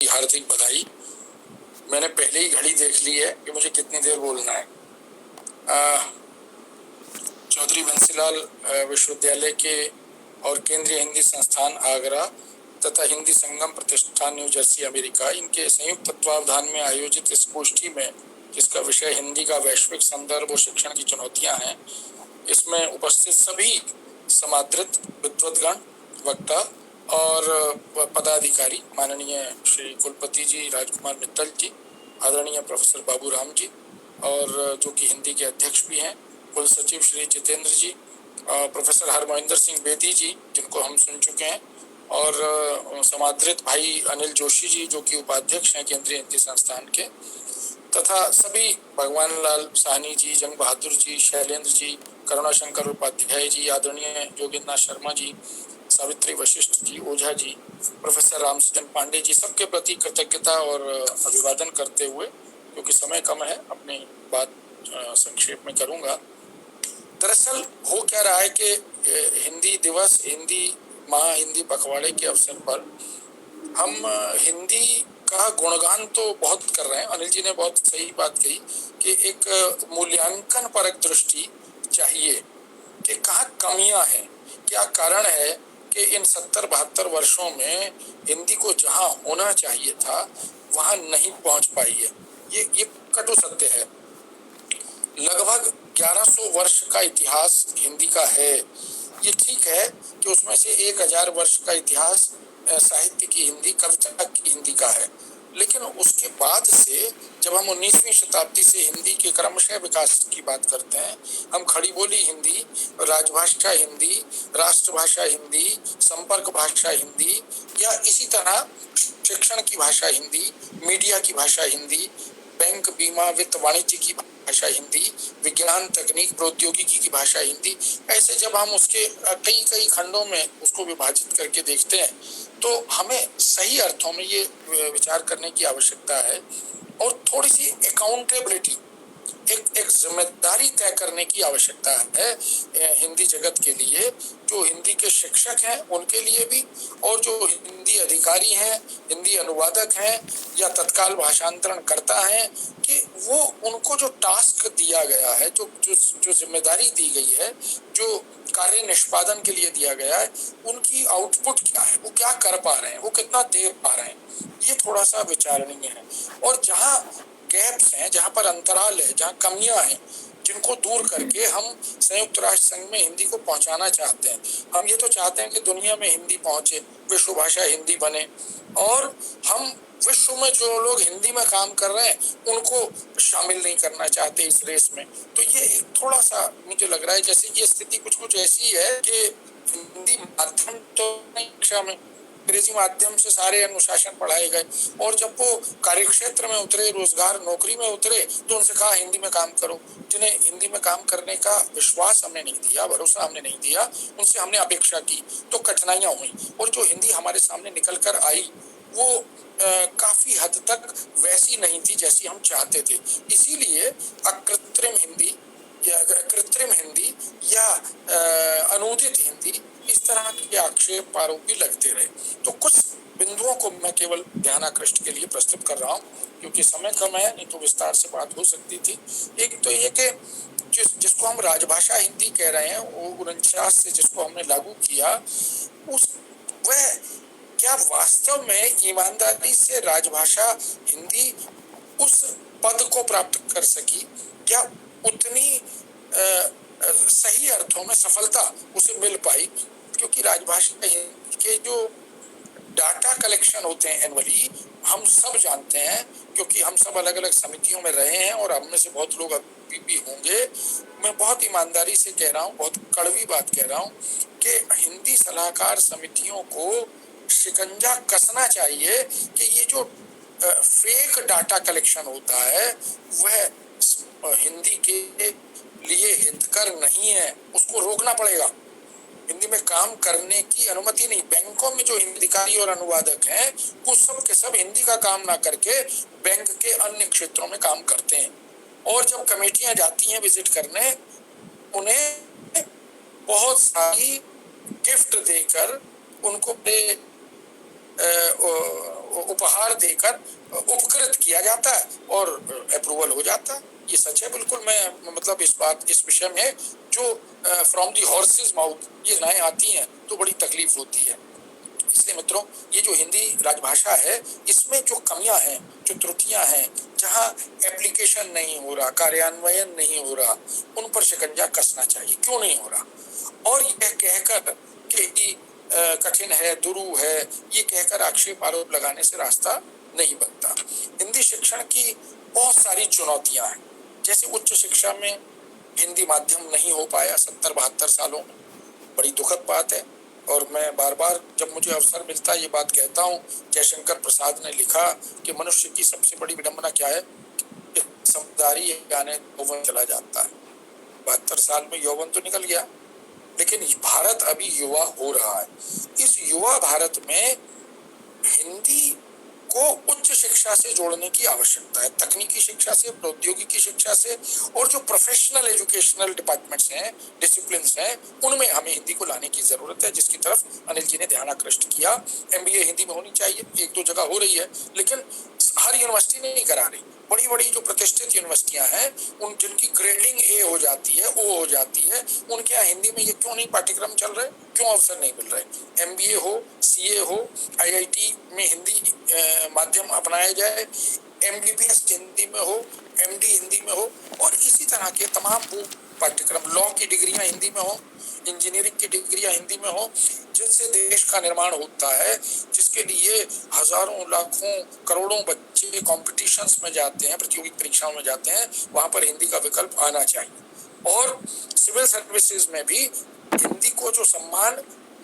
हार्दिक बधाई। मैंने पहले ही घड़ी देख ली है कि मुझे कितनी देर बोलना है। चौधरी बंसीलाल विश्वविद्यालय के और केंद्रीय हिंदी संस्थान आगरा तथा हिंदी संगम प्रतिष्ठान न्यू जर्सी अमेरिका, इनके संयुक्त तत्वावधान में आयोजित इस गोष्ठी में, जिसका विषय हिंदी का वैश्विक संदर्भ और शिक्षण की चुनौतियां हैं, इसमें उपस्थित सभी समादृत विद्वद्गण, वक्ता और पदाधिकारी, माननीय श्री कुलपति जी राजकुमार मित्तल जी, आदरणीय प्रोफेसर बाबू राम जी, और जो कि हिंदी के अध्यक्ष भी हैं, कुल सचिव श्री जितेंद्र जी, प्रोफेसर हरमोहिंदर सिंह बेदी जी, जिनको हम सुन चुके हैं, और समादृत भाई अनिल जोशी जी, जो कि उपाध्यक्ष हैं केंद्रीय हिंदी संस्थान के, तथा सभी भगवान लाल साहनी जी, जंग बहादुर जी, शैलेंद्र जी, करुणाशंकर उपाध्याय जी, आदरणीय योगेंद्र शर्मा जी, सावित्री वशिष्ठ जी, ओझा जी, प्रोफेसर रामचंद्र पांडे जी, सबके प्रति कृतज्ञता और अभिवादन करते हुए, क्योंकि समय कम है, अपनी बात संक्षेप में करूंगा। दरअसल हो क्या रहा है कि हिंदी दिवस, हिंदी माह, हिंदी पखवाड़े के अवसर पर हम हिंदी का गुणगान तो बहुत कर रहे हैं। अनिल जी ने बहुत सही बात कही कि एक मूल्यांकन परक दृष्टि चाहिए कि कहाँ कमियां हैं, क्या कारण है कि इन 70-72 वर्षों में हिंदी को जहां होना चाहिए था वहां नहीं पहुंच पाई है। ये कटु सत्य है। लगभग 1100 वर्ष का इतिहास हिंदी का है। ये ठीक है कि उसमें से 1000 वर्ष का इतिहास साहित्य की हिंदी, कविता की हिंदी का है, लेकिन उसके बाद से जब हम 19वीं शताब्दी से हिंदी के क्रमशः विकास की बात करते हैं, हम खड़ी बोली हिंदी, राजभाषा हिंदी, राष्ट्रभाषा हिंदी, संपर्क भाषा हिंदी, या इसी तरह शिक्षण की भाषा हिंदी, मीडिया की भाषा हिंदी, बैंक, बीमा, वित्त, वाणिज्य की भाषा हिंदी, विज्ञान, तकनीक, प्रौद्योगिकी की भाषा हिंदी, ऐसे जब हम उसके कई कई खंडों में उसको विभाजित करके देखते हैं, तो हमें सही अर्थों में ये विचार करने की आवश्यकता है और थोड़ी सी अकाउंटेबिलिटी, एक जिम्मेदारी तय करने की आवश्यकता है हिंदी जगत के लिए, जो हिंदी के शिक्षक हैं उनके लिए भी, और जो हिंदी अधिकारी हैं, हिंदी अनुवादक हैं या तत्काल भाषांतरण करता है, कि वो उनको जो टास्क दिया गया है, जो जो जो जिम्मेदारी दी गई है, जो कार्य निष्पादन के लिए दिया गया है, उनकी आउटपुट क्या है, वो क्या कर पा रहे हैं, वो कितना दे पा रहे हैं, ये थोड़ा सा विचारणीय है। और जहाँ गैप्स हैं, जहाँ पर अंतराल है, जहाँ कमियां हैं, जिनको दूर करके हम संयुक्त राष्ट्र संघ में हिंदी को पहुंचाना चाहते हैं। हम ये तो चाहते हैं कि दुनिया में हिंदी पहुंचे, विश्व भाषा हिंदी बने, और हम विश्व में जो लोग हिंदी में काम कर रहे हैं उनको शामिल नहीं करना चाहते इस रेस में। तो ये थोड़ा सा मुझे लग रहा है जैसे ये स्थिति कुछ कुछ ऐसी है कि हिंदी माध्यम तो शिक्षा में, अंग्रेजी माध्यम से सारे अनुशासन पढ़ाए गए, और जब वो कार्यक्षेत्र में उतरे, रोजगार नौकरी में उतरे, तो उनसे कहा हिंदी में काम करो। जिन्हें हिंदी में काम करने का विश्वास हमने नहीं दिया, भरोसा हमने नहीं दिया, उनसे हमने अपेक्षा की, तो कठिनाइयां हुई, और जो हिंदी हमारे सामने निकल कर आई वो काफी हद तक वैसी नहीं थी जैसी हम चाहते थे। इसीलिए अकृत्रिम हिंदी या कृत्रिम हिंदी या अनुदित हिंदी, इस तरह के आक्षेप आरोप भी लगते रहे। तो कुछ बिंदुओं को मैं केवल ध्यानाकृष्ट के लिए प्रस्तुत कर रहा हूँ, क्योंकि समय कम है, नहीं तो विस्तार से बात हो सकती थी। एक तो ये कि जिसको हम राजभाषा हिंदी कह रहे हैं, वो 49 से जिसको हमने लागू किया, उस वह क्या वास्तव में ईमानदारी से राजभाषा हिंदी उस पद को प्राप्त कर सकी, क्या उतनी सही अर्थों में सफलता उसे मिल पाई? क्योंकि राजभाषा के जो डाटा कलेक्शन होते हैं एनुअली, हम सब जानते हैं, क्योंकि हम सब अलग अलग समितियों में रहे हैं और हम में से बहुत लोग अभी भी होंगे। मैं बहुत ईमानदारी से कह रहा हूँ, बहुत कड़वी बात कह रहा हूँ, कि हिंदी सलाहकार समितियों को शिकंजा कसना चाहिए कि ये जो फेक डाटा कलेक्शन होता है वह हिंदी के लिए हितकर नहीं है, उसको रोकना पड़ेगा। हिंदी में काम करने की अनुमति नहीं। बैंकों में जो अधिकारी और अनुवादक हैं वो सब के सब हिंदी का काम ना करके बैंक के अन्य क्षेत्रों में काम करते हैं, और जब कमेटियां जाती हैं विजिट करने, उन्हें बहुत सारी गिफ्ट देकर उनको उपहार देकर उपकृत किया जाता है और अप्रूवल हो जाता है। ये सच है बिल्कुल। मैं मतलब इस विषय में जो फ्रॉम दी हॉर्सेज माउथ ये नाएं आती हैं तो बड़ी तकलीफ होती है। इसलिए मित्रों, ये जो हिंदी राजभाषा है इसमें जो कमियां हैं, जो त्रुटियां हैं, जहां एप्लीकेशन नहीं हो रहा, कार्यान्वयन नहीं हो रहा, उन पर शिकंजा कसना चाहिए। क्यों नहीं हो रहा? और यह कहकर कि कठिन है, दुरू है, ये कहकर आक्षेप आरोप लगाने से रास्ता नहीं बनता। हिंदी शिक्षण की बहुत सारी चुनौतियां हैं। जैसे उच्च शिक्षा में हिंदी माध्यम नहीं हो पाया 70-72 सालों में, बड़ी दुखद बात है। और मैं बार बार जब मुझे अवसर मिलता है ये बात कहता हूँ। जयशंकर प्रसाद ने लिखा कि मनुष्य की सबसे बड़ी विडंबना क्या है? समझदारी आने यौवन चला जाता है। 72 साल में यौवन तो निकल गया, लेकिन भारत अभी युवा हो रहा है। इस युवा भारत में हिंदी को उच्च शिक्षा से जोड़ने की आवश्यकता है, तकनीकी शिक्षा से, प्रौद्योगिकी शिक्षा से, और जो प्रोफेशनल एजुकेशनल डिपार्टमेंट्स हैं, डिसिप्लिन्स हैं, उनमें हमें हिंदी को लाने की जरूरत है, जिसकी तरफ अनिल जी ने ध्यान आकृष्ट किया। MBA हिंदी में होनी चाहिए, 1-2 जगह हो रही है, लेकिन हर यूनिवर्सिटी नहीं करा रही। बड़ी बड़ी जो प्रतिष्ठित यूनिवर्सिटियां हैं, उन जिनकी ग्रेडिंग A हो जाती है, O हो जाती है, उनके यहाँ हिंदी में ये क्यों नहीं पाठ्यक्रम चल रहे, क्यों अवसर नहीं मिल रहे? MBA हो, CA हो, IIT में हिंदी माध्यम अपनाया जाए, MBBS हिंदी में हो, MD हिंदी में हो, और इसी तरह के तमाम वो पाठ्यक्रम, लॉ की डिग्रियां हिंदी में हो, इंजीनियरिंग की डिग्रियां हिंदी में हो, जिनसे देश का निर्माण होता है, जिसके लिए हजारों, लाखों, करोड़ों बच्चे कॉम्पिटिशन्स में जाते हैं, प्रतियोगिक परीक्षाओं में जाते हैं, वहां पर हिंदी का विकल्प आना चाहिए। और सिविल सर्विसेज में भी हिंदी को जो सम्मान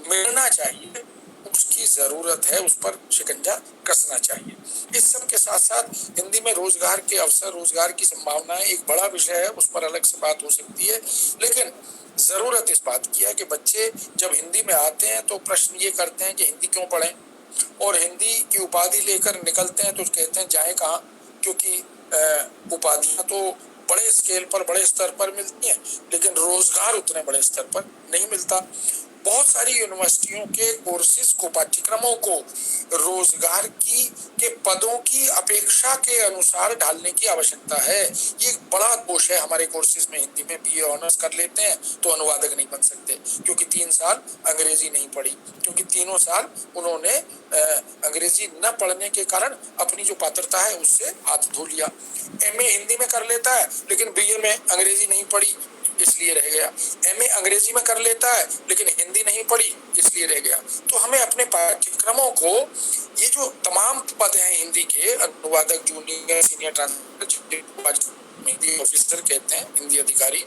मिलना चाहिए उसकी जरूरत है, उस पर शिकंजा कसना चाहिए। इस सब के साथ साथ हिंदी में रोजगार के अवसर, रोजगार की संभावनाएं एक बड़ा विषय है, उस पर अलग से बात हो सकती है। लेकिन जरूरत इस बात की है कि बच्चे जब हिंदी में आते हैं तो प्रश्न ये करते हैं कि हिंदी क्यों पढ़ें, और हिंदी की उपाधि लेकर निकलते हैं तो कहते हैं जाए कहाँ, क्योंकि उपाधियां तो बड़े स्केल पर, बड़े स्तर पर मिलती हैं, लेकिन रोजगार उतने बड़े स्तर पर नहीं मिलता। बहुत सारी यूनिवर्सिटियों के कोर्सेज को, पाठ्यक्रमों को रोजगार के पदों की अपेक्षा के अनुसार ढालने की आवश्यकता है। ये एक बड़ा दोष है हमारे कोर्सेज में। हिंदी में BA ऑनर्स कर लेते हैं तो अनुवादक नहीं बन सकते, क्योंकि 3 साल अंग्रेजी नहीं पढ़ी, क्योंकि 3 साल उन्होंने अंग्रेजी न पढ़ने के कारण अपनी जो पात्रता है उससे हाथ धो लिया। MA हिंदी में कर लेता है, लेकिन BA में अंग्रेजी नहीं पढ़ी, इसलिए रह गया। MA अंग्रेजी में कर लेता है, लेकिन हिंदी नहीं पढ़ी, इसलिए रह गया। तो हमें अपने पाठ्यक्रमों को, ये जो तमाम पद हैं हिंदी के, अनुवादक, junior, senior translator, Hindi officer कहते हैं, हिंदी अधिकारी,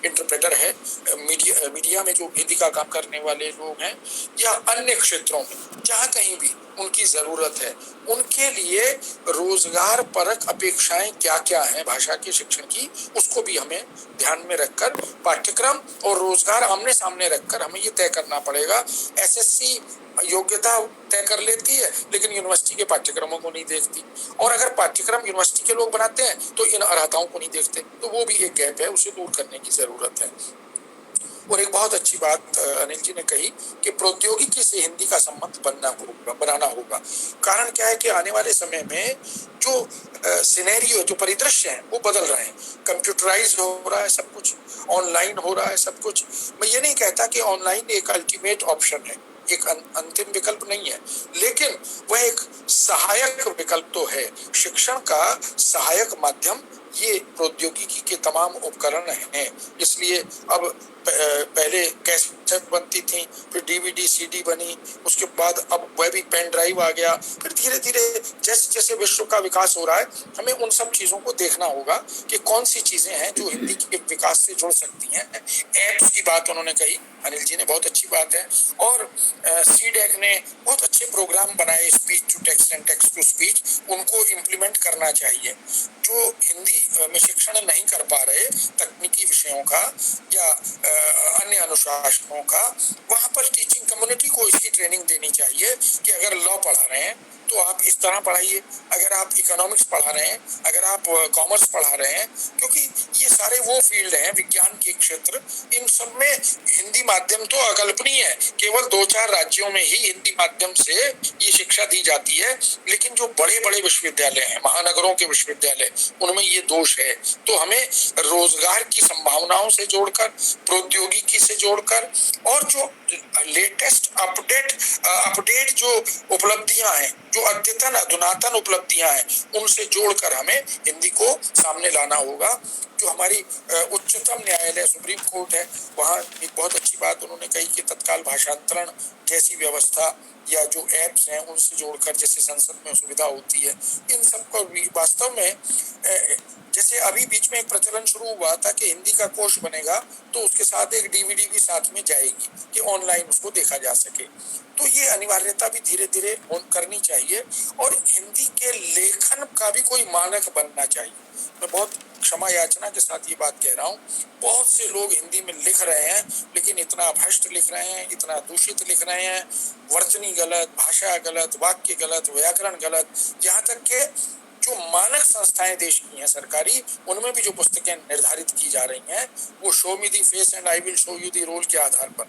इंटरप्रेटर है, मीडिया में जो हिंदी का काम करने वाले लोग हैं, या अन्य क्षेत्रों में जहाँ कहीं भी उनकी जरूरत है, उनके लिए रोजगार परक अपेक्षाएं क्या क्या हैं भाषा के शिक्षण की, उसको भी हमें ध्यान में रखकर पाठ्यक्रम और रोजगार आमने सामने रखकर हमें ये तय करना पड़ेगा। SSC योग्यता तय कर लेती है, लेकिन यूनिवर्सिटी के पाठ्यक्रमों को नहीं देखती, और अगर पाठ्यक्रम यूनिवर्सिटी के लोग बनाते हैं तो इन अर्हताओं को नहीं देखते। तो वो भी एक गैप है, उसे दूर करने की जरूरत है। और एक बहुत अच्छी बात अनिल जी ने कही कि प्रौद्योगिकी से हिंदी का संबंध बनाना होगा। कारण क्या है कि आने वाले समय में जो सिनेरियो, जो परिदृश्य है, वो बदल रहे हैं। कंप्यूटराइज हो रहा है सब कुछ, ऑनलाइन हो रहा है सब कुछ। मैं ये नहीं कहता कि ऑनलाइन एक अल्टीमेट ऑप्शन है, एक अंतिम विकल्प नहीं है, लेकिन वह एक सहायक विकल्प तो है। शिक्षण का सहायक माध्यम ये प्रौद्योगिकी के तमाम उपकरण हैं। इसलिए अब पहले कैसेट बनती थी, फिर DVD CD बनी, उसके बाद अब वह भी पेन ड्राइव आ गया, फिर धीरे धीरे जैसे जैसे विश्व का विकास हो रहा है, हमें उन सब चीजों को देखना होगा कि कौन सी चीजें हैं जो हिंदी के विकास से जुड़ सकती हैं। ऐप्स की बात उन्होंने कही, अनिल जी ने, बहुत अच्छी बात है। और CDAC ने बहुत अच्छे प्रोग्राम बनाए, speech to text and text to speech, उनको इम्प्लीमेंट करना चाहिए। जो हिंदी में शिक्षण नहीं कर पा रहे तकनीकी विषयों का या अन्य अनुशासनों का, वहां पर टीचिंग कम्युनिटी को इसकी ट्रेनिंग देनी चाहिए कि अगर लॉ पढ़ा रहे हैं तो आप इस तरह पढ़ाइए। अगर आप इकोनॉमिक्स पढ़ा रहे हैं, अगर आप कॉमर्स पढ़ा रहे हैं, क्योंकि ये सारे वो फील्ड हैं विज्ञान के क्षेत्र, इन सब में हिंदी माध्यम तो अकल्पनीय है। केवल 2-4 राज्यों में ही हिंदी माध्यम से ये शिक्षा दी जाती है, लेकिन जो बड़े बड़े विश्वविद्यालय हैं, महानगरों के विश्वविद्यालय, उनमें ये दोष है। तो हमें रोजगार की संभावनाओं से जोड़कर, प्रौद्योगिकी से जोड़कर, और जो लेटेस्ट अपडेट जो उपलब्धियां हैं, जो अद्यतन अधुनातन उपलब्धियां हैं, उनसे जोड़कर हमें हिंदी को सामने लाना होगा। जो हमारी उच्चतम न्यायालय सुप्रीम कोर्ट है, वहाँ एक बहुत अच्छी बात उन्होंने कही कि तत्काल भाषांतरण जैसी व्यवस्था या जो एप्स हैं उनसे जोड़कर जैसे संसद में सुविधा होती है, इन सब को भी वास्तव में जैसे अभी बीच में एक प्रचलन शुरू हुआ था कि हिंदी का कोश बनेगा तो उसके साथ एक डीवीडी भी साथ में जाएगी कि ऑनलाइन उसको देखा जा सके। तो ये अनिवार्यता भी धीरे धीरे करनी चाहिए, और हिंदी के लेखन का भी कोई मानक बनना चाहिए। मैं बहुत क्षमा याचना के साथ ये बात कह रहा हूँ, बहुत से लोग हिंदी में लिख रहे हैं, लेकिन इतना भ्रष्ट लिख रहे हैं, इतना दूषित लिख रहे हैं, वर्तनी गलत, भाषा गलत, वाक्य गलत, व्याकरण गलत, यहाँ तक के जो मानक संस्थाएं देश की हैं सरकारी, उनमें भी जो पुस्तकें निर्धारित की जा रही हैं, वो show me the face and I will show you the role के आधार पर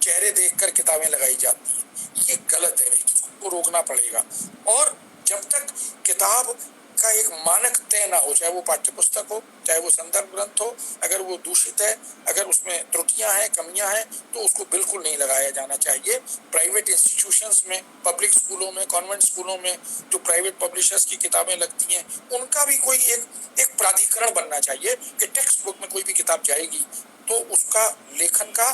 चेहरे देखकर किताबें लगाई जाती हैं। ये गलत है, इसको रोकना पड़ेगा। और जब तक किताब का एक मानक तय ना हो, चाहे वो पाठ्य पुस्तक हो, चाहे वो संदर्भ ग्रंथ हो, अगर वो दूषित है, अगर उसमें त्रुटियां हैं, कमियां हैं, तो उसको बिल्कुल नहीं लगाया जाना चाहिए। प्राइवेट इंस्टीट्यूशंस में, पब्लिक स्कूलों में, कॉन्वेंट स्कूलों में जो प्राइवेट पब्लिशर्स की किताबें लगती हैं, उनका भी कोई एक प्राधिकरण बनना चाहिए कि टेक्स्ट बुक में कोई भी किताब जाएगी तो उसका लेखन का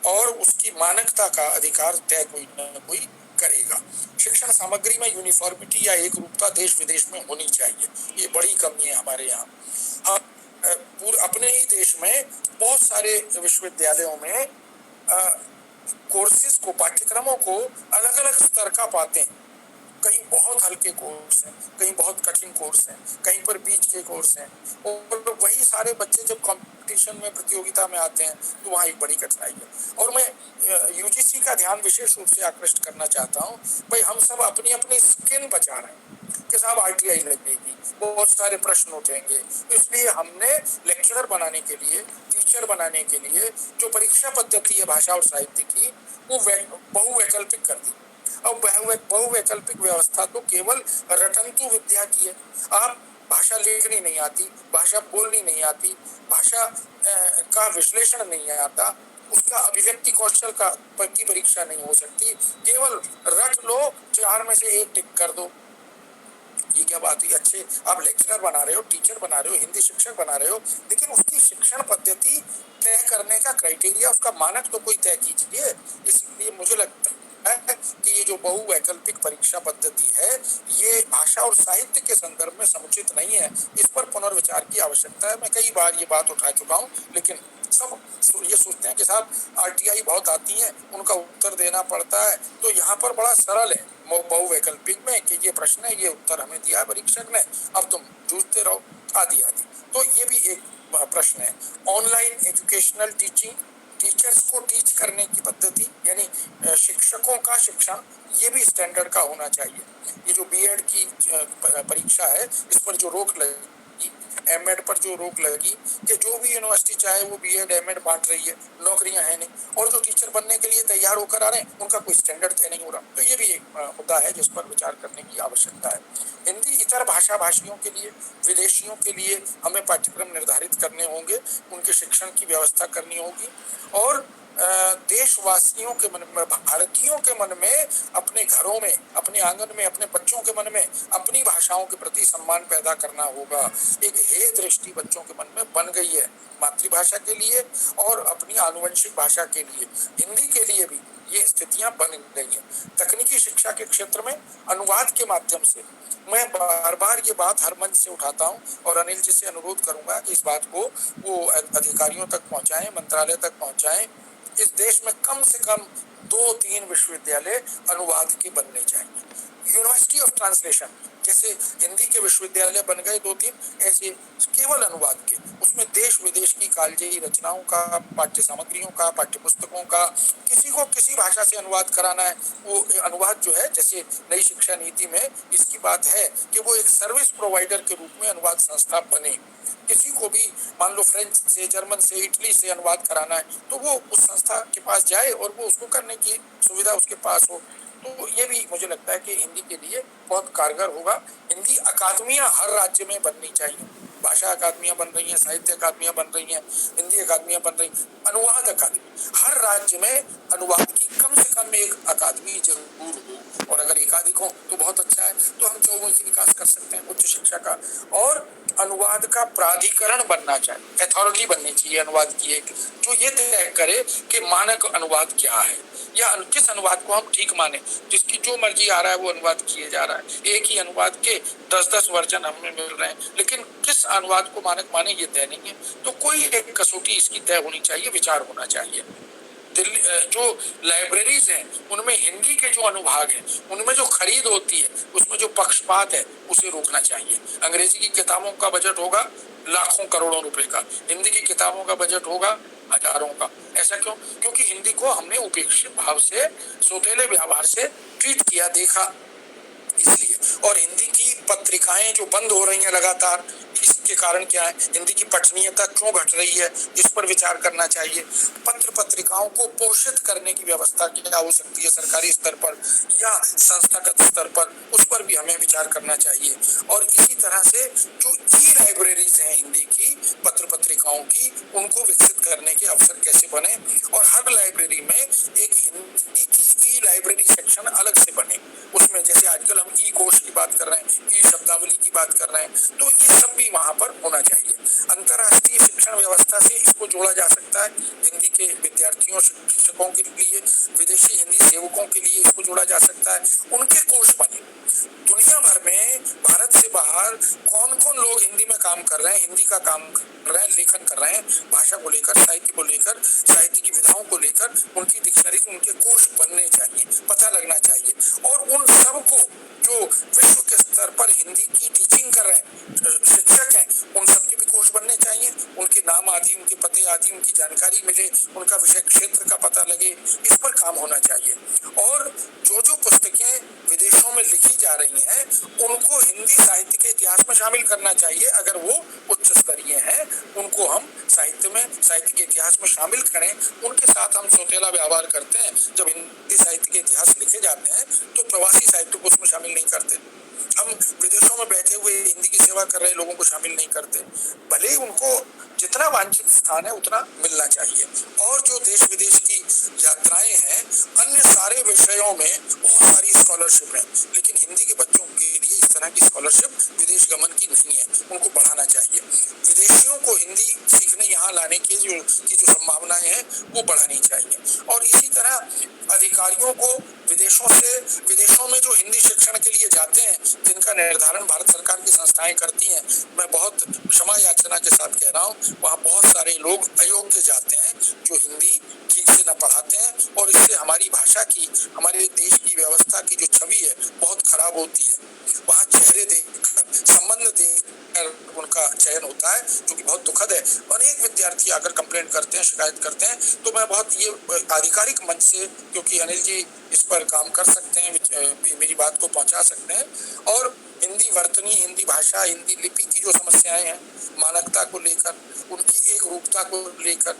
और उसकी मानकता का अधिकार तय कोई न कोई करेगा। शिक्षण सामग्री में यूनिफॉर्मिटी या एक रूपता देश विदेश में होनी चाहिए, ये बड़ी कमी है हमारे यहाँ। हम अपने ही देश में बहुत सारे विश्वविद्यालयों में कोर्सेज को, पाठ्यक्रमों को अलग अलग स्तर का पाते हैं। कहीं बहुत हल्के कोर्स हैं, कहीं बहुत कठिन कोर्स हैं, कहीं पर बीच के कोर्स हैं, और वही सारे बच्चे जब कंपटीशन में, प्रतियोगिता में आते हैं तो वहाँ एक बड़ी कठिनाई है। और मैं यूजीसी का ध्यान विशेष रूप से आकृष्ट करना चाहता हूँ। भाई, हम सब अपनी अपनी स्किन बचा रहे हैं कि साहब आरटीआई लगेगी, बहुत सारे प्रश्न उठेंगे, इसलिए हमने लेक्चरर बनाने के लिए, टीचर बनाने के लिए जो परीक्षा पद्धति है भाषा और साहित्य की, वो बहुवैकल्पिक कर दी। अब बहुवैकल्पिक व्यवस्था तो केवल रटंतु विद्या की है। आप भाषा लिखनी नहीं आती, भाषा बोलनी नहीं आती, भाषा का विश्लेषण नहीं आता, उसका अभिव्यक्ति कौशल की परीक्षा नहीं हो सकती, केवल रट लो, 4 में से 1 टिक कर दो। ये क्या बात हुई? अच्छे आप लेक्चरर बना रहे हो, टीचर बना रहे हो, हिंदी शिक्षक बना रहे हो, लेकिन उसकी शिक्षण पद्धति तय करने का क्राइटेरिया, उसका मानक तो कोई तय कीजिए। इसलिए मुझे लगता है कि ये जो बहुवैकल्पिक परीक्षा पद्धति है, ये भाषा और साहित्य के संदर्भ में समुचित नहीं है। इस पर पुनर्विचार की आवश्यकता है। मैं कई बार ये बात उठा चुका हूँ, लेकिन सब ये सोचते हैं कि साहब आरटीआई बहुत आती हैं, उनका उत्तर देना पड़ता है। तो यहाँ पर बड़ा सरल है बहुवैकल्पिक में कि ये प्रश्न है, ये उत्तर हमें दिया परीक्षक ने, अब तुम जूझते रहो, आदि आदि। तो ये भी एक प्रश्न है। ऑनलाइन एजुकेशनल टीचिंग, टीचर्स को टीच करने की पद्धति, यानी शिक्षकों का शिक्षण, ये भी स्टैंडर्ड का होना चाहिए। ये जो बीएड की परीक्षा है, इस पर जो रोक लगी, एमएड पर जो रोक लगी कि जो भी यूनिवर्सिटी चाहे वो बीएड एमएड बांट रही है, नौकरियां हैं नहीं, और जो टीचर बनने के लिए तैयार होकर आ रहे हैं उनका कोई स्टैंडर्ड तय नहीं हो रहा। तो ये भी एक मुद्दा है जिस पर विचार करने की आवश्यकता है। हिंदी इतर भाषा भाषियों के लिए, विदेशियों के लिए हमें पाठ्यक्रम निर्धारित करने होंगे, उनके शिक्षण की व्यवस्था करनी होगी, और देशवासियों के मन में, भारतीयों के मन में, अपने घरों में, अपने आंगन में, अपने बच्चों के मन में अपनी भाषाओं के प्रति सम्मान पैदा करना होगा। एक हे दृष्टि बच्चों के मन में बन गई है मातृभाषा के लिए और अपनी आनुवंशिक भाषा के लिए, हिंदी के लिए भी ये स्थितियां बन गई हैं। तकनीकी शिक्षा के क्षेत्र में अनुवाद के माध्यम से, मैं बार बार ये बात हर मंच से उठाता हूँ और अनिल जी से अनुरोध करूंगा कि इस बात को वो अधिकारियों तक पहुंचाएं, मंत्रालय तक पहुंचाएं। इस देश में कम से कम 2-3 विश्वविद्यालय अनुवाद के बनने चाहिए। यूनिवर्सिटी ऑफ ट्रांसलेशन, जैसे हिंदी के विश्वविद्यालय बन गए 2-3, ऐसे केवल अनुवाद के, उसमें देश विदेश की कालजयी रचनाओं का, पाठ्य सामग्रियों का, पाठ्य पुस्तकों का, किसी को किसी भाषा से अनुवाद कराना है, वो अनुवाद जो है, जैसे नई शिक्षा नीति में इसकी बात है कि वो एक सर्विस प्रोवाइडर के रूप में अनुवाद संस्था बने। किसी को भी मान लो फ्रेंच से, जर्मन से, इटली से अनुवाद कराना है तो वो उस संस्था के पास जाए और वो उसको करने की सुविधा उसके पास हो। तो ये भी मुझे लगता है कि हिंदी के लिए बहुत कारगर होगा। हिंदी अकादमियां हर राज्य में बननी चाहिए, भाषा अकादमियां बन रही हैं, साहित्य अकादमियां बन रही हैं, हिंदी अकादमियां बन रही, अनुवाद अकादमी हर राज्य में, अनुवाद की कम से कम एक अकादमी जरूर हो, और अगर एकाधिक हो तो बहुत अच्छा है। तो हम चौमुखी विकास कर सकते हैं उच्च शिक्षा का। और अनुवाद का प्राधिकरण बनना चाहिए, अथॉरिटी बननी चाहिए अनुवाद की एक, जो ये तय करे कि मानक अनुवाद क्या है, या किस अनुवाद को हम ठीक माने। जिसकी जो मर्जी आ रहा है वो अनुवाद किए जा रहा है, एक ही अनुवाद के 10-10 वर्जन हमें मिल रहे हैं, लेकिन किस अनुवाद को मानक माने ये तय नहीं है। तो कोई एक कसौटी इसकी तय होनी चाहिए, विचार होना चाहिए। दिल्ली जो लाइब्रेरीज हैं उनमें हिंदी के जो अनुभाग हैं उनमें जो खरीद होती है उसमें जो पक्षपात है उसे रोकना चाहिए। अंग्रेजी की किताबों का बजट होगा लाखों करोड़ों रुपए का, हिंदी की किताबों का बजट होगा हजारों का। ऐसा क्यों? क्योंकि हिंदी को हमने उपेक्षित भाव से, सौतेले व्यवहार से ट्रीट किया, देखा, इसलिए। और हिंदी की पत्रिकाएं जो बंद हो रही हैं लगातार, इसके कारण क्या है, हिंदी की पठनीयता क्यों घट रही है, इस पर विचार करना चाहिए। पत्र पत्रिकाओं को पोषित करने की व्यवस्था क्या हो सकती है सरकारी स्तर पर या संस्थागत स्तर पर, उस पर भी हमें विचार करना चाहिए। और इसी तरह से जो ई लाइब्रेरीज हैं हिंदी की पत्र पत्रिकाओं की, उनको विकसित करने के अवसर कैसे बने, और हर लाइब्रेरी में एक हिंदी की ई लाइब्रेरी सेक्शन अलग से बने। उसमें जैसे आजकल हम ई कोश की बात कर रहे हैं, ई शब्दावली की बात कर रहे हैं, तो ये सब भी वहां पर होना चाहिए। अंतर्राष्ट्रीय शिक्षण व्यवस्था से इसको जोड़ा जा सकता है, हिंदी के विद्यार्थियों, शिक्षकों के लिए, विदेशी हिंदी सेवकों के लिए इसको जोड़ा जा सकता है, उनके कोष बने। दुनिया भर में, भारत से बाहर कौन कौन लोग हिंदी में काम कर रहे हैं, हिंदी का काम कर रहे हैं, लेखन कर रहे हैं, भाषा को लेकर, साहित्य को लेकर, साहित्य की विधाओं को लेकर, उनकी डिक्शनरी, उनके कोष बनने चाहिए, पता लगना चाहिए। और उन सबको जो विश्व के स्तर पर हिंदी की टीचिंग कर रहे हैं, शिक्षक हैं, उन सबके भी कोष बनने चाहिए, उनके नाम आदि, उनके पते आदि, उनकी जानकारी मिले, उनका विषय क्षेत्र का पता लगे, इस पर काम होना चाहिए। और जो जो पुस्तकें विदेशों में लिखी जा रही हैं उनको हिंदी साहित्य के इतिहास में शामिल करना चाहिए। अगर वो उच्च स्तरीय हैं उनको हम साहित्य में, साहित्य के इतिहास में शामिल करें। उनके साथ हम सौतेला व्यवहार करते हैं, जब हिंदी साहित्य के इतिहास लिखे जाते हैं तो प्रवासी साहित्य को उसमें शामिल नहीं करते। हम विदेशों में बैठे हुए हिंदी की सेवा कर रहे लोगों को शामिल नहीं करते, भले ही उनको जितना वांछित स्थान है उतना मिलना चाहिए। और जो देश विदेश की यात्राएं हैं, अन्य सारे विषयों में बहुत सारी स्कॉलरशिप है, लेकिन हिंदी के बच्चों के लिए इस तरह की स्कॉलरशिप विदेश गमन की नहीं है, उनको बढ़ाना चाहिए। विदेशियों को हिंदी सीखने यहाँ लाने की जो संभावनाएं हैं वो बढ़ानी चाहिए। और इसी तरह अधिकारियों को विदेशों में जो हिंदी शिक्षण के लिए जाते हैं, जिनका निर्धारण भारत सरकार की संस्थाएं करती हैं, मैं बहुत क्षमा याचना के साथ कह रहा हूँ, वहाँ बहुत सारे लोग अयोग्य जाते हैं जो हिंदी ठीक से न पढ़ाते हैं, और इससे हमारी भाषा की, हमारे देश की व्यवस्था की जो छवि है बहुत खराब होती है। वहाँ चेहरे देखकर, संबंध देखकर उनका चयन होता है, जो कि बहुत दुखद है। अनेक विद्यार्थी आकर कंप्लेंट करते हैं, शिकायत करते हैं। तो मैं बहुत ये आधिकारिक मंच से, क्योंकि अनिल जी इस पर काम कर सकते हैं, मेरी बात को पहुंचा सकते हैं, और हिंदी वर्तनी, हिंदी भाषा, हिंदी लिपि की जो समस्याएं हैं, मानकता को लेकर, उनकी एक रूपता को लेकर,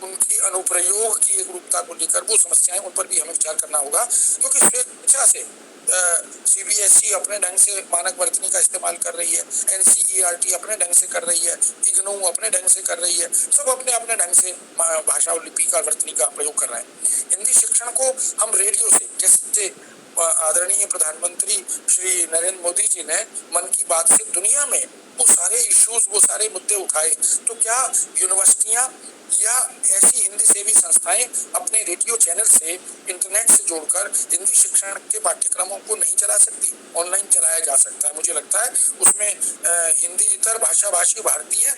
उनकी अनुप्रयोग की एक रूपता को लेकर, वो समस्याएं, उन पर भी हमें विचार करना होगा। क्योंकि स्वेच्छा से सीबीएसई अपने ढंग से मानक वर्तनी का इस्तेमाल कर रही है, एनसीईआरटी अपने ढंग से कर रही है, इग्नू अपने ढंग से कर रही है, सब अपने अपने ढंग से भाषा और लिपि का, वर्तनी का प्रयोग कर रहे हैं। हिंदी शिक्षण को हम रेडियो से, जैसे आदरणीय प्रधानमंत्री श्री नरेंद्र मोदी जी ने मन की बात से दुनिया में वो सारे इश्यूज, वो सारे मुद्दे उठाए, तो क्या यूनिवर्सिटियां या ऐसी हिंदी सेवी संस्थाएं अपने रेडियो चैनल से इंटरनेट से जोड़कर हिंदी शिक्षण के पाठ्यक्रमों को नहीं चला सकती? ऑनलाइन चलाया जा सकता है। मुझे लगता है उसमें हिंदी इतर भाषा भाषी भारतीय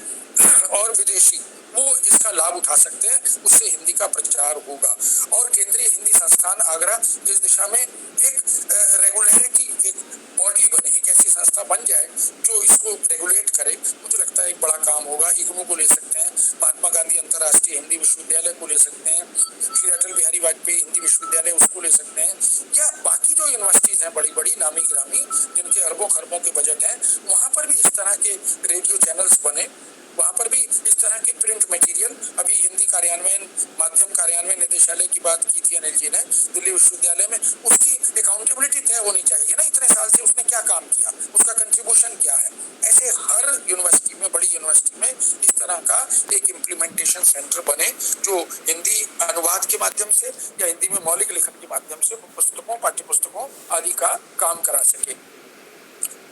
और विदेशी वो इसका लाभ उठा सकते हैं, उससे हिंदी का प्रचार होगा। और केंद्रीय हिंदी संस्थान आगरा इस दिशा में एक रेगुलरिटी, एक बॉडी बने, एक ऐसी संस्था बन जाए जो इसको रेगुलेट करे, मुझे लगता है एक बड़ा काम होगा। इग्नू को ले सकते हैं, महात्मा गांधी अंतर्राष्ट्रीय हिंदी विश्वविद्यालय को ले सकते हैं, श्री अटल बिहारी वाजपेयी हिंदी विश्वविद्यालय उसको ले सकते हैं, या बाकी जो यूनिवर्सिटीज हैं बड़ी बड़ी नामी गिरामी जिनके अरबों खरबों के बजट हैं, वहां पर भी इस तरह के रेडियो चैनल्स बने, वहां पर भी इस तरह के प्रिंट मटेरियल। अभी हिंदी कार्यान्वयन माध्यम कार्यान्वयन निदेशालय की बात की थी अनिल जी ने दिल्ली विश्वविद्यालय में, उसकी अकाउंटेबिलिटी तय होनी चाहिए ना, इतने साल से उसने क्या काम किया, उसका कंट्रीब्यूशन क्या है। ऐसे हर यूनिवर्सिटी में, बड़ी यूनिवर्सिटी में इस तरह का एक इम्प्लीमेंटेशन सेंटर बने जो हिंदी अनुवाद के माध्यम से या हिंदी में मौलिक लेखन के माध्यम से पुस्तकों, पाठ्य पुस्तकों आदि का काम करा सके।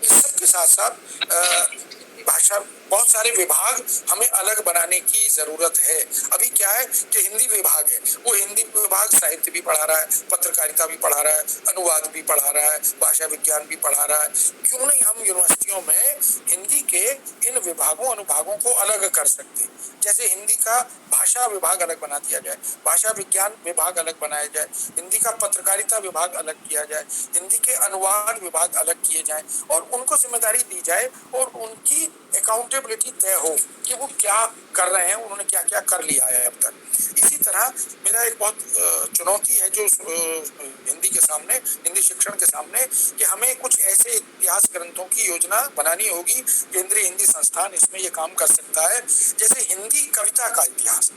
इस सब के साथ साथ भाषा, बहुत सारे विभाग हमें अलग बनाने की जरूरत है। अभी क्या है कि हिंदी विभाग है, वो हिंदी विभाग साहित्य भी पढ़ा रहा है, पत्रकारिता भी पढ़ा रहा है, अनुवाद भी पढ़ा रहा है, भाषा विज्ञान भी पढ़ा रहा है। क्यों नहीं हम यूनिवर्सिटियों में हिंदी के इन विभागों अनुभागों को अलग कर सकते हैं? जैसे हिंदी का भाषा विभाग अलग बना दिया जाए, भाषा विज्ञान विभाग अलग बनाया जाए, हिंदी का पत्रकारिता विभाग अलग किया जाए, हिंदी के अनुवाद विभाग अलग किए जाए और उनको जिम्मेदारी दी जाए और उनकी अकाउंटेबिलिटी तय हो कि वो क्या कर रहे हैं, उन्होंने क्या क्या कर लिया है अब तक। इसी तरह मेरा एक बहुत चुनौती है जो हिंदी के सामने, हिंदी शिक्षण के सामने, कि हमें कुछ ऐसे इतिहास ग्रंथों की योजना बनानी होगी। केंद्रीय हिंदी संस्थान इसमें ये काम कर सकता है। जैसे हिंदी कविता का इतिहास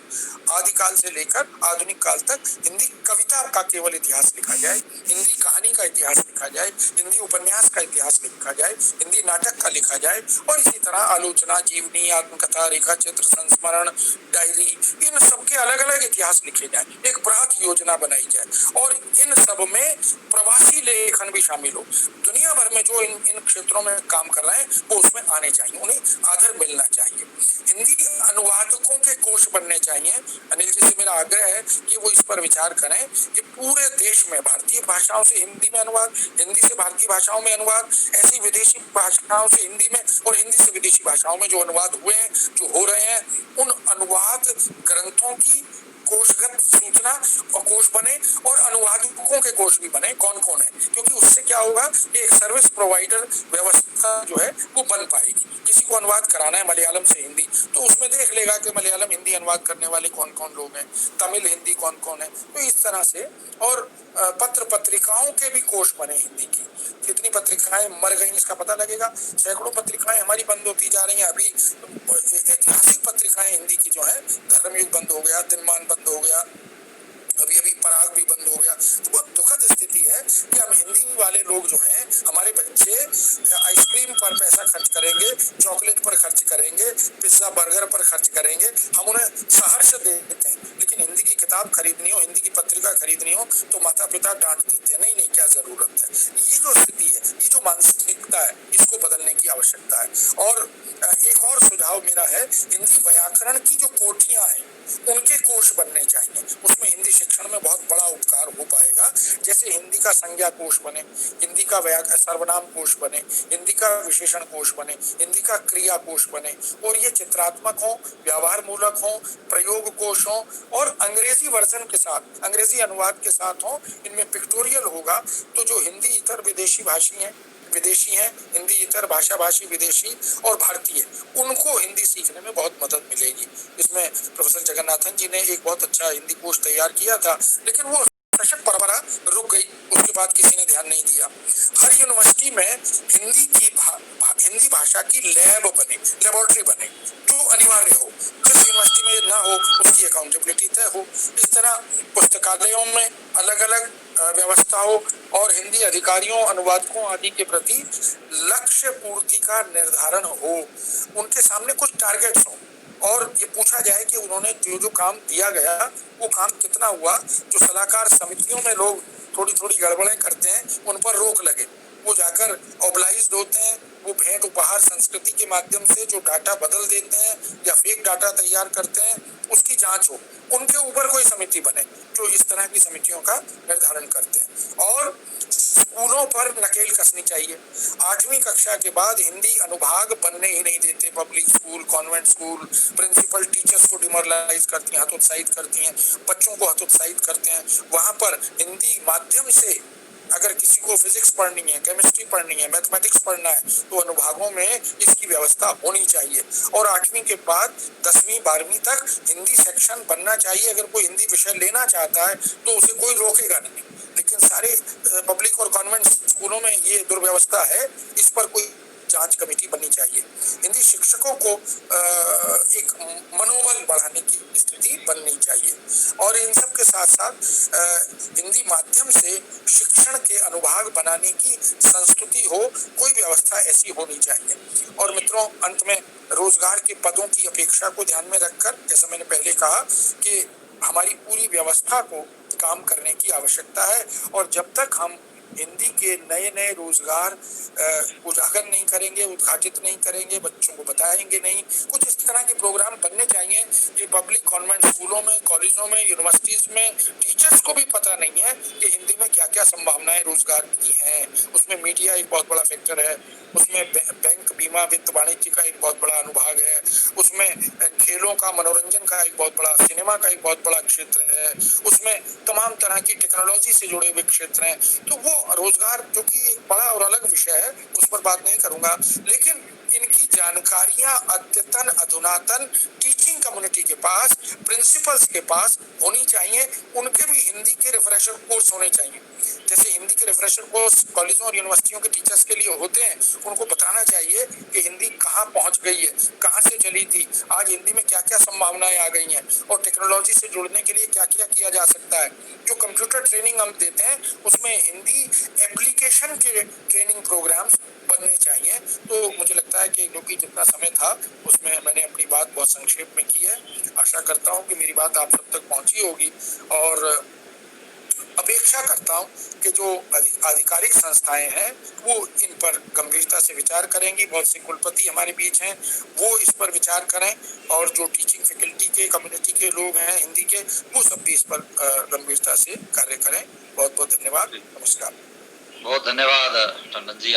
आदिकाल से लेकर आधुनिक काल तक हिंदी कविता का केवल इतिहास लिखा जाए, हिंदी कहानी का इतिहास लिखा जाए, हिंदी उपन्यास का इतिहास लिखा जाए, हिंदी नाटक का लिखा जाए, और इसी तरह आलोचना, जीवनी, आत्मकथा, रेखा चित्र, संस्मरण, डायरी, इन सबके अलग अलग इतिहास लिखे जाए, एक बृहद योजना बनाई जाए और इन सब में प्रवासी लेखन भी शामिल हो। दुनिया भर में जो इन क्षेत्रों में काम कर रहे हैं वो उसमें आने चाहिए, उन्हें आदर मिलना चाहिए। हिंदी अनुवादकों के कोष बनने चाहिए। अनिल जी से मेरा आग्रह है कि वो इस पर विचार करें कि पूरे देश में भारतीय भाषाओं से हिंदी में अनुवाद, हिंदी से भारतीय भाषाओं में अनुवाद, ऐसी विदेशी भाषाओं से हिंदी में और हिंदी से विदेशी भाषाओं में जो अनुवाद हुए हैं, जो हो रहे हैं, उन अनुवाद ग्रंथों की कोषगत सूचना और कोष बने और अनुवादकों के कोष भी बने, कौन कौन है, क्योंकि उससे क्या होगा, एक सर्विस प्रोवाइडर व्यवस्था जो है वो बन पाएगी। किसी को अनुवाद कराना है मलयालम से हिंदी, तो उसमें देख लेगा कि मलयालम हिंदी अनुवाद करने वाले कौन कौन लोग हैं, तमिल हिंदी कौन कौन है। तो इस तरह से, और पत्र पत्रिकाओं के भी कोष बने हिंदी की, कितनी पत्रिकाएं मर गई इसका पता लगेगा, सैकड़ों पत्रिकाएं हमारी बंद होती जा रही हैं। अभी ऐतिहासिक पत्रिकाएं हिंदी की जो है, धर्मयुग बंद हो गया, दिनमान बंद हो गया, अभी अभी पराग भी बंद हो गया। तो बहुत दुखद स्थिति है कि हम हिंदी वाले लोग जो हैं, हमारे बच्चे आइसक्रीम पर पैसा खर्च करेंगे, चॉकलेट पर खर्च करेंगे, पिज्जा बर्गर पर खर्च करेंगे, हम उन्हें सहर्ष देते हैं, लेकिन हिंदी की किताब खरीदनी हो, हिंदी की पत्रिका खरीदनी हो तो माता पिता डांट देते हैं, नहीं नहीं क्या जरूरत है। ये जो स्थिति है, ये जो मानसिकता है, इसको बदलने की आवश्यकता है। और एक और सुझाव मेरा है, हिंदी व्याकरण की जो कोठियां हैं उनके कोष बनने चाहिए, उसमें हिंदी शिक्षण में बहुत बड़ा उपकार हो पाएगा। जैसे हिंदी का संज्ञा कोष बने, हिंदी का सर्वनाम कोष बने, हिंदी का विशेषण कोष बने, हिंदी का क्रिया कोष बने, और ये चित्रात्मक हो, व्यवहार मूलक हो, प्रयोग कोष हो, और अंग्रेजी वर्जन के साथ, अंग्रेजी अनुवाद के साथ हो, इनमें पिक्टोरियल होगा। तो जो हिंदी इतर विदेशी हैं, हिंदी इतर भाषा भाषी विदेशी और भारतीय, उनको हिंदी सीखने में बहुत मदद मिलेगी। इसमें प्रोफेसर जगन्नाथन जी ने एक बहुत अच्छा हिंदी कोश तैयार किया था, लेकिन वो दशक परंपरा रुक गई, उसके बाद किसी ने ध्यान नहीं दिया। हर यूनिवर्सिटी में हिंदी भाषा की लैब बने, लेबोरेटरी बने, जो अनिवार्य हो। जिस यूनिवर्सिटी में ना हो उसकी अकाउंटेबिलिटी तय हो। इस तरह पुस्तकालयों में अलग अलग व्यवस्था हो और हिंदी अधिकारियों, अनुवादकों आदि के प्रति लक्ष्य पूर्ति का निर्धारण हो, उनके सामने कुछ टारगेट्स हो और ये पूछा जाए कि उन्होंने जो काम दिया गया वो काम कितना हुआ। जो सलाहकार समितियों में लोग थोड़ी थोड़ी गड़बड़ें करते हैं उन पर रोक लगे, वो जाकर ऑब्लाइज्ड होते हैं, वो भेंट उपहार संस्कृति के माध्यम से जो डाटा बदल देते हैं या फेक डाटा तैयार करते हैं, उसकी जांच हो, उनके ऊपर कोई समिति बने जो इस तरह की समितियों का निर्धारण करते हैं। और स्कूलों पर नकेल कसनी चाहिए। 8वीं कक्षा के बाद हिंदी अनुभाग बनने ही नहीं देते। Public school, convent school, principal teachers को डिमोरलाइज करती हैं, हतोत्साहित करती हैं, बच्चों को हतोत्साहित करते हैं। वहां पर हिंदी माध्यम से अगर किसी को फिजिक्स पढ़नी है, केमिस्ट्री पढ़नी है, मैथमेटिक्स पढ़ना है, तो अनुभागों में इसकी व्यवस्था होनी चाहिए। और 8वीं के बाद 10वीं 12वीं तक हिंदी सेक्शन बनना चाहिए। अगर कोई हिंदी विषय लेना चाहता है तो उसे कोई रोकेगा नहीं। लेकिन सारे पब्लिक और कॉन्वेंट स्कूलों में ये दुर्व्यवस्था है, इस पर कोई जांच कमेटी बननी चाहिए। हिंदी शिक्षकों को एक मनोबल बढ़ाने की स्थिति बननी चाहिए। और इन सब के साथ साथ हिंदी माध्यम से शिक्षण के अनुभाग बनाने की संस्कृति हो, कोई व्यवस्था ऐसी होनी चाहिए। और मित्रों, अंत में रोजगार के पदों की अपेक्षा को ध्यान में रखकर, जैसा मैंने पहले कहा कि हमारी पूरी व्यवस्था को काम करने की आवश्यकता है। और जब तक हम हिंदी के नए नए रोजगार उजागर नहीं करेंगे, उद्घाटित नहीं करेंगे, बच्चों को बताएंगे नहीं, कुछ इस तरह के प्रोग्राम बनने चाहिए कि पब्लिक कॉन्वेंट स्कूलों में, कॉलेजों में, यूनिवर्सिटीज में टीचर्स को भी पता नहीं है कि हिंदी में क्या क्या संभावनाएं रोजगार की हैं। उसमें मीडिया एक बहुत बड़ा फैक्टर है, उसमें बैंक, बीमा, वित्त, वाणिज्य का एक बहुत बड़ा अनुभाग है, उसमें खेलों का, मनोरंजन का एक बहुत बड़ा, सिनेमा का एक बहुत बड़ा क्षेत्र है, उसमें तमाम तरह की टेक्नोलॉजी से जुड़े हुए क्षेत्र हैं। तो वो रोजगार, जो कि एक बड़ा और अलग विषय है, उस पर बात नहीं करूंगा, लेकिन इनकी जानकारियां अद्यतन, अधुनातन टीचिंग कम्युनिटी के पास, प्रिंसिपल्स के पास होनी चाहिए। उनके भी हिंदी के रिफ्रेशर कोर्स होने चाहिए। जैसे हिंदी के रिफ्रेशर कोर्स कॉलेजों और यूनिवर्सिटियों के टीचर्स के लिए होते हैं, उनको बताना चाहिए कि हिंदी कहाँ पहुंच गई है, कहाँ से चली थी, आज हिंदी में क्या क्या संभावनाएं आ गई हैं, और टेक्नोलॉजी से जुड़ने के लिए क्या क्या किया जा सकता है। जो कंप्यूटर ट्रेनिंग हम देते हैं, उसमें हिंदी एप्लीकेशन के ट्रेनिंग प्रोग्राम्स बनने चाहिए। तो मुझे लगता है कि क्योंकि जितना समय था उसमें मैंने अपनी बात बहुत संक्षेप में की है। आशा करता हूँ कि मेरी बात आप सब तक पहुंची होगी, और अपेक्षा करता हूं कि जो आधिकारिक संस्थाएं हैं वो इन पर गंभीरता से विचार करेंगी। बहुत से कुलपति हमारे बीच हैं, वो इस पर विचार करें, और जो टीचिंग फैकल्टी के, कम्युनिटी के लोग हैं हिंदी के, वो सब भी इस पर गंभीरता से कार्य करें। बहुत बहुत धन्यवाद, नमस्कार। बहुत धन्यवाद टंडन जी।